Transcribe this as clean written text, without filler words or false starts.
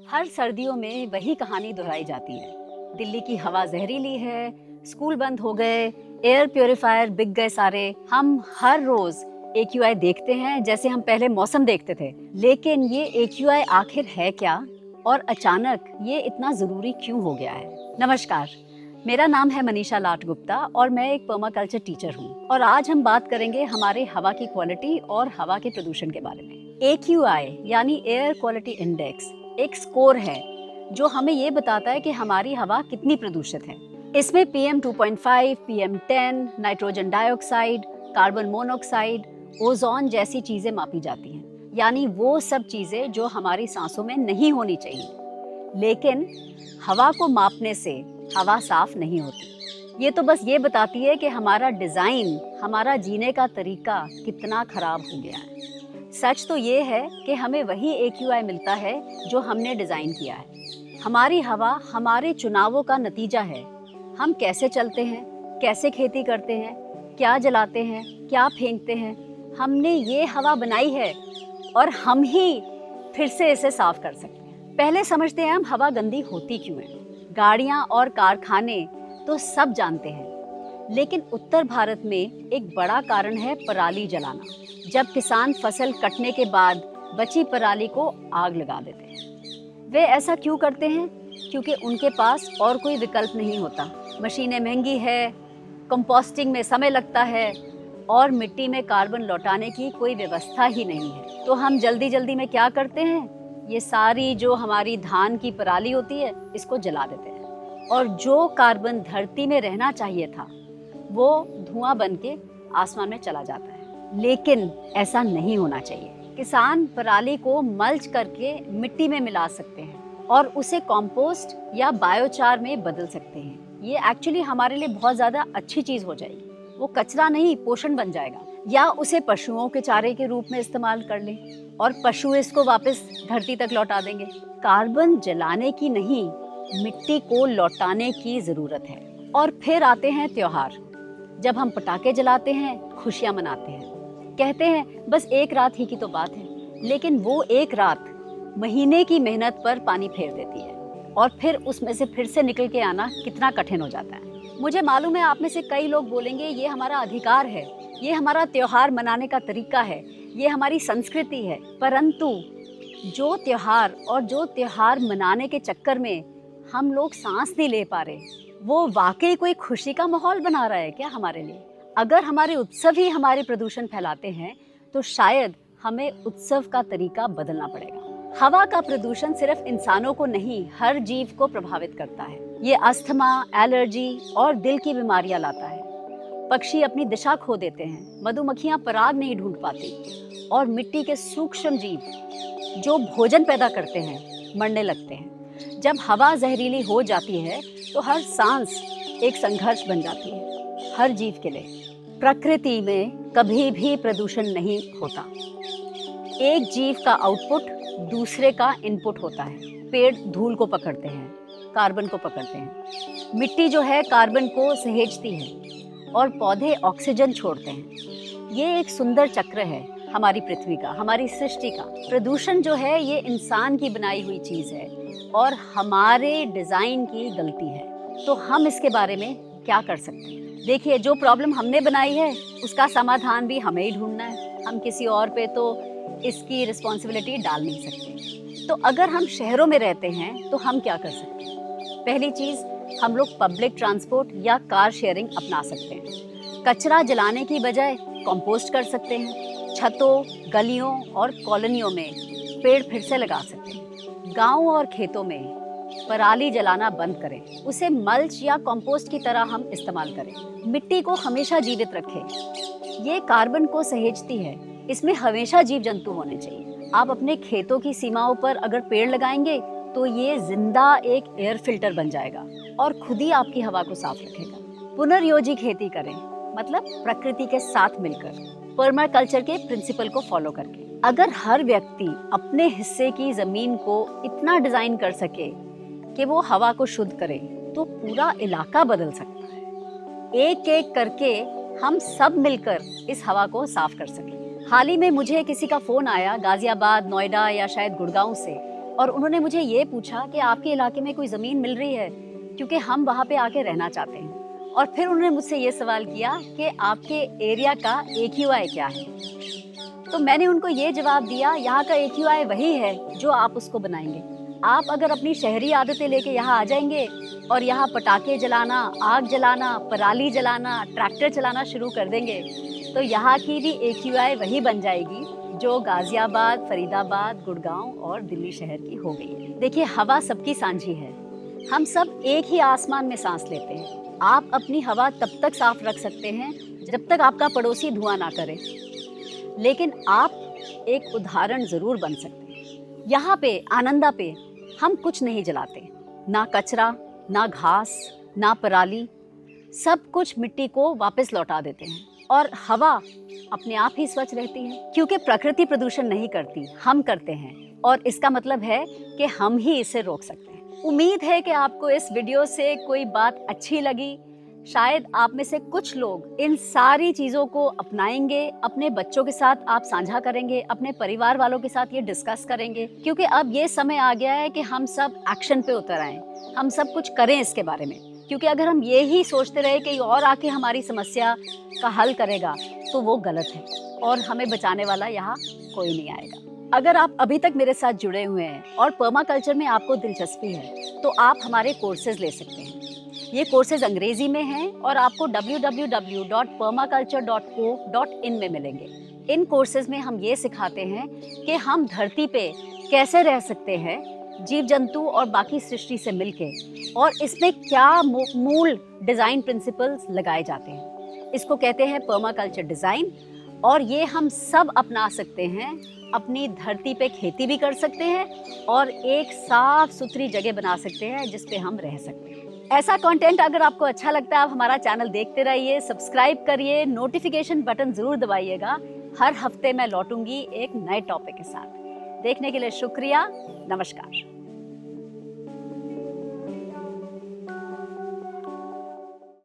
हर सर्दियों में वही कहानी दोहराई जाती है। दिल्ली की हवा जहरीली है, स्कूल बंद हो गए, एयर प्योरीफायर बिक गए सारे। हम हर रोज AQI देखते हैं जैसे हम पहले मौसम देखते थे। लेकिन ये AQI आखिर है क्या और अचानक ये इतना जरूरी क्यों हो गया है? नमस्कार, मेरा नाम है मनीषा लाट गुप्ता और मैं एक पर्माकल्चर टीचर हूँ। और आज हम बात करेंगे हमारे हवा की क्वालिटी और हवा के प्रदूषण के बारे में। AQI यानी एयर क्वालिटी इंडेक्स एक स्कोर है जो हमें ये बताता है कि हमारी हवा कितनी प्रदूषित है। इसमें PM 2.5, PM 10, nitrogen dioxide, carbon monoxide, ozone जैसी चीजें मापी जाती हैं। यानी वो सब चीजें जो हमारी सांसों में नहीं होनी चाहिए। लेकिन हवा को मापने से हवा साफ नहीं होती। ये तो बस ये बताती है कि हमारा डिजाइन, हमारा जीने का तरीका कितना खराब हो गया है। सच तो ये है कि हमें वही AQI मिलता है जो हमने डिजाइन किया है। हमारी हवा हमारे चुनावों का नतीजा है। हम कैसे चलते हैं, कैसे खेती करते हैं, क्या जलाते हैं, क्या फेंकते हैं, हमने ये हवा बनाई है और हम ही फिर से इसे साफ कर सकते हैं। पहले समझते हैं हम हवा गंदी होती क्यों है। गाड़ियां और कारखाने तो सब जानते हैं, लेकिन उत्तर भारत में एक बड़ा कारण है पराली जलाना। जब किसान फसल कटने के बाद बची पराली को आग लगा देते हैं। वे ऐसा क्यों करते हैं? क्योंकि उनके पास और कोई विकल्प नहीं होता। मशीनें महंगी है, कंपोस्टिंग में समय लगता है और मिट्टी में कार्बन लौटाने की कोई व्यवस्था ही नहीं है। तो हम जल्दी जल्दी में क्या करते हैं, ये सारी जो हमारी धान की पराली होती है इसको जला देते हैं और जो कार्बन धरती में रहना चाहिए था वो धुआं बन के आसमान में चला जाता है। लेकिन ऐसा नहीं होना चाहिए। किसान पराली को मल्च करके मिट्टी में मिला सकते हैं और उसे कंपोस्ट या बायोचार में बदल सकते हैं। ये एक्चुअली हमारे लिए बहुत ज़्यादा अच्छी चीज़ हो जाएगी। वो कचरा नहीं, पोषण बन जाएगा। या उसे पशुओं के चारे के रूप में इस्तेमाल कर लें और पशु इसको वापस धरती तक लौटा देंगे। कार्बन जलाने की नहीं, मिट्टी को लौटाने की ज़रूरत है। और फिर आते हैं त्योहार। जब हम पटाखे जलाते हैं, खुशियाँ मनाते हैं, कहते हैं बस एक रात ही की तो बात है। लेकिन वो एक रात महीने की मेहनत पर पानी फेर देती है और फिर उसमें से फिर से निकल के आना कितना कठिन हो जाता है। मुझे मालूम है आप में से कई लोग बोलेंगे ये हमारा अधिकार है, ये हमारा त्योहार मनाने का तरीका है, ये हमारी संस्कृति है। परंतु जो त्योहार मनाने के चक्कर में हम लोग सांस नहीं ले पा रहे, वो वाकई कोई खुशी का माहौल बना रहा है क्या हमारे लिए? अगर हमारे उत्सव ही हमारे प्रदूषण फैलाते हैं तो शायद हमें उत्सव का तरीका बदलना पड़ेगा। हवा का प्रदूषण सिर्फ इंसानों को नहीं, हर जीव को प्रभावित करता है। ये अस्थमा, एलर्जी और दिल की बीमारियां लाता है। पक्षी अपनी दिशा खो देते हैं, मधुमक्खियां पराग नहीं ढूंढ पाती और मिट्टी के सूक्ष्म जीव जो भोजन पैदा करते हैं मरने लगते हैं। जब हवा जहरीली हो जाती है तो हर सांस एक संघर्ष बन जाती है हर जीव के लिए। प्रकृति में कभी भी प्रदूषण नहीं होता। एक जीव का आउटपुट दूसरे का इनपुट होता है। पेड़ धूल को पकड़ते हैं, कार्बन को पकड़ते हैं। मिट्टी जो है कार्बन को सहेजती है और पौधे ऑक्सीजन छोड़ते हैं। ये एक सुंदर चक्र है हमारी पृथ्वी का, हमारी सृष्टि का। प्रदूषण जो है ये इंसान की बनाई हुई चीज़ है और हमारे डिज़ाइन की गलती है। तो हम इसके बारे में क्या कर सकते हैं? देखिए, जो प्रॉब्लम हमने बनाई है उसका समाधान भी हमें ही ढूंढना है। हम किसी और पे तो इसकी रिस्पॉन्सिबिलिटी डाल नहीं सकते। तो अगर हम शहरों में रहते हैं तो हम क्या कर सकते हैं? पहली चीज़, हम लोग पब्लिक ट्रांसपोर्ट या कार शेयरिंग अपना सकते हैं। कचरा जलाने की बजाय कंपोस्ट कर सकते हैं। छतों, गलियों और कॉलोनियों में पेड़ फिर से लगा सकते हैं। गाँव और खेतों में पराली जलाना बंद करें, उसे मल्च या कंपोस्ट की तरह हम इस्तेमाल करें। मिट्टी को हमेशा जीवित रखें, ये कार्बन को सहेजती है, इसमें हमेशा जीव जंतु होने चाहिए। आप अपने खेतों की सीमाओं पर अगर पेड़ लगाएंगे तो ये जिंदा एक एयर फिल्टर बन जाएगा और खुद ही आपकी हवा को साफ रखेगा। पुनर्योजी खेती करें, मतलब प्रकृति के साथ मिलकर, पर्माकल्चर के प्रिंसिपल को फॉलो करके। अगर हर व्यक्ति अपने हिस्से की जमीन को इतना डिजाइन कर सके कि वो हवा को शुद्ध करे तो पूरा इलाका बदल सकता है। एक एक करके हम सब मिलकर इस हवा को साफ कर सकें। हाल ही में मुझे किसी का फोन आया गाजियाबाद, नोएडा या शायद गुड़गांव से। और उन्होंने मुझे ये पूछा कि आपके इलाके में कोई ज़मीन मिल रही है, क्योंकि हम वहाँ पे आके रहना चाहते हैं। और फिर उन्होंने मुझसे ये सवाल किया कि आपके एरिया का AQI क्या है। तो मैंने उनको ये जवाब दिया, यहाँ का AQI वही है जो आप उसको बनाएंगे। आप अगर अपनी शहरी आदतें लेके यहाँ आ जाएंगे और यहाँ पटाखे जलाना, आग जलाना, पराली जलाना, ट्रैक्टर चलाना शुरू कर देंगे, तो यहाँ की भी AQI वही बन जाएगी जो गाजियाबाद, फरीदाबाद, गुड़गांव और दिल्ली शहर की हो गई है। देखिए, हवा सबकी सांझी है। हम सब एक ही आसमान में सांस लेते हैं। आप अपनी हवा तब तक साफ रख सकते हैं जब तक आपका पड़ोसी धुआं ना करे, लेकिन आप एक उदाहरण जरूर बन सकते हैं। यहाँ पे आनंदा पे हम कुछ नहीं जलाते, ना कचरा, ना घास, ना पराली, सब कुछ मिट्टी को वापस लौटा देते हैं और हवा अपने आप ही स्वच्छ रहती है, क्योंकि प्रकृति प्रदूषण नहीं करती, हम करते हैं। और इसका मतलब है कि हम ही इसे रोक सकते हैं। उम्मीद है कि आपको इस वीडियो से कोई बात अच्छी लगी। शायद आप में से कुछ लोग इन सारी चीज़ों को अपनाएंगे, अपने बच्चों के साथ आप साझा करेंगे, अपने परिवार वालों के साथ ये डिस्कस करेंगे, क्योंकि अब ये समय आ गया है कि हम सब एक्शन पे उतर आएं, हम सब कुछ करें इसके बारे में। क्योंकि अगर हम ये ही सोचते रहे कि और आके हमारी समस्या का हल करेगा, तो वो गलत है और हमें बचाने वाला यहाँ कोई नहीं आएगा। अगर आप अभी तक मेरे साथ जुड़े हुए हैं और पर्माकल्चर में आपको दिलचस्पी है, तो आप हमारे कोर्सेज ले सकते हैं। ये कोर्सेज अंग्रेजी में हैं और आपको www.permaculture.co.in में मिलेंगे। इन कोर्सेज में हम ये सिखाते हैं कि हम धरती पे कैसे रह सकते हैं, जीव जंतु और बाकी सृष्टि से मिलके, और इसमें क्या मूल डिज़ाइन प्रिंसिपल्स लगाए जाते हैं। इसको कहते हैं पर्माकल्चर डिज़ाइन, और ये हम सब अपना सकते हैं। अपनी धरती पे खेती भी कर सकते हैं और एक साफ सुथरी जगह बना सकते हैं जिस पे हम रह सकते हैं। ऐसा कंटेंट अगर आपको अच्छा लगता है, आप हमारा चैनल देखते रहिए, सब्सक्राइब करिए, नोटिफिकेशन बटन ज़रूर दबाइएगा। हर हफ्ते मैं लौटूंगी एक नए टॉपिक के साथ। देखने के लिए शुक्रिया। नमस्कार।